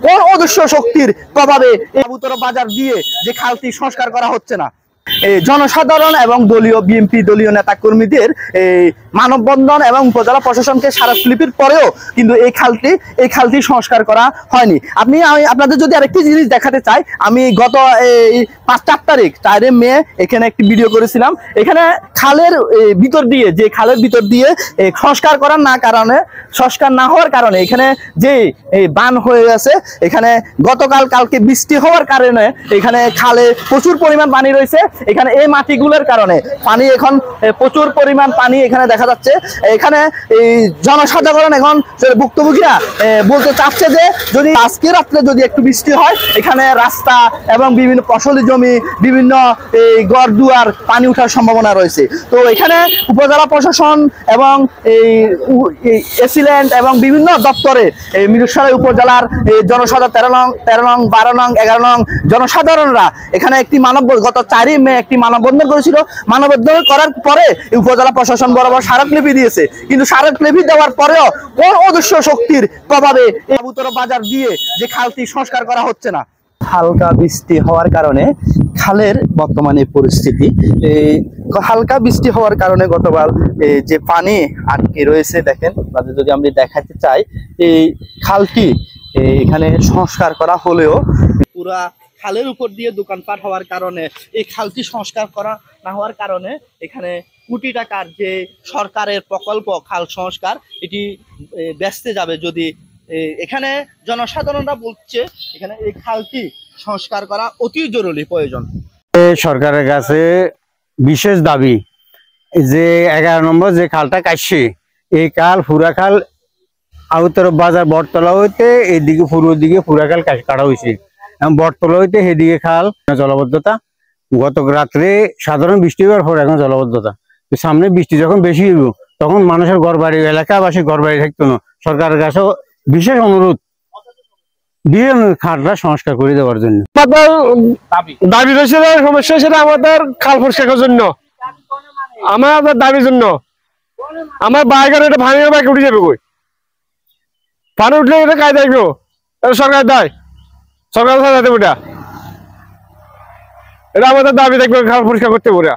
কোন অদৃশ্য শক্তির প্রভাবে কবুতর বাজার দিয়ে যে খালটি সংস্কার করা হচ্ছে না। জনসাধারণ এবং দলীয় বিএনপি দলীয় নেতা কর্মীদের মানববন্ধন এবং উপজেলা প্রশাসনকে স্মারকলিপির পরেও কিন্তু এই খালটি সংস্কার করা হয়নি। আমি আপনাদের যদি আরেকটি জিনিস দেখাতে চাই, আমি গত 5 তারিখ 4 মে এখানে একটি ভিডিও করেছিলাম। এখানে খালের ভিতর দিয়ে সংস্কার না হওয়ার কারণে এখানে যে বান হয়ে গেছে, এখানে কালকে বৃষ্টি হওয়ার কারণে এখানে খালে প্রচুর পরিমাণ পানি রয়েছে। এখানে এই মাটিগুলোর কারণে পানি এখন প্রচুর পরিমাণ পানি এখানে দেখা যাচ্ছে। এখানে এই জনসাধারণ এখন ভুক্তভোগীরা বলতে চাচ্ছে যে যদি আজকে রাত্রে যদি একটু বৃষ্টি হয়, এখানে রাস্তা এবং বিভিন্ন ফসলি জমি, বিভিন্ন ঘর দুয়ার পানি ওঠার সম্ভাবনা রয়েছে। তো এখানে উপজেলা প্রশাসন এবং এসিল্যান্ড এবং বিভিন্ন দপ্তরে মিরসরাই উপজেলার জনসাধারণ 13 নং 12 নং 11 নং জনসাধারণরা এখানে একটি গত 4 মে একটি মানববন্ধন করেছিল। মানববন্ধন করার পরে উপজেলা প্রশাসন বরাবর স্মারকলিপি দিয়েছে, কিন্তু স্মারকলিপি দেওয়ার পরেও কোন অদৃশ্য শক্তির প্রভাবে কবুতর বাজার দিয়ে যে খালটি সংস্কার করা হচ্ছে না। হালকা বৃষ্টি হওয়ার কারণে খালের বর্তমানে পরিস্থিতি, হালকা বৃষ্টি হওয়ার কারণে গতকাল যে পানি আটকে রয়েছে, দেখেন যদি আমরা দেখাতে চাই, এই খালটি এখানে সংস্কার করা হলেও পুরা খালের উপর দিয়ে দোকানপাট হওয়ার কারণে এই খালটি সংস্কার করা না হওয়ার কারণে এখানে কোটি টাকার যে সরকারের প্রকল্প খাল সংস্কার, এটি বেচতে যাবে। যদি এখানে জনসাধারণরা বলছে এখানে এই খালটি সংস্কার করা অতি জরুরি প্রয়োজন। সরকারের কাছে বিশেষ দাবি যে 11 নম্বর যে খালটা কাটছে, এই পুরা খাল আউতর বাজার বটতলা হইতে এইদিকে পূর্ব দিকে পুরা খাল কাটা হয়েছে। বটতলা হইতে সেদিকে খাল জলবদ্ধতা। গত রাত্রে সাধারণ বৃষ্টি হওয়ার পর এখন জলবদ্ধতা। সামনে বৃষ্টি যখন বেশি হইব তখন মানুষের ঘর বাড়ি, এলাকাবাসী ঘর বাড়ি থাকতো না। সরকারের কাছে বিশেষ অনুরোধ দিয়ে খালটা সংস্কার করে দেওয়ার জন্য। দাবি রয়েছে, সমস্যা সেটা আমাদের খাল পরিষ্কারের জন্য, আমাদের দাবির জন্য। আমার বাইকের এটা ভাঙিয়ে বাইক উঠে যাবে, কই পানি উঠলে এটা কাজ দেখবো, সরকার দেয়, সরকার এটা আমাদের দাবি দেখবে খাল পরিষ্কার করতে পারে।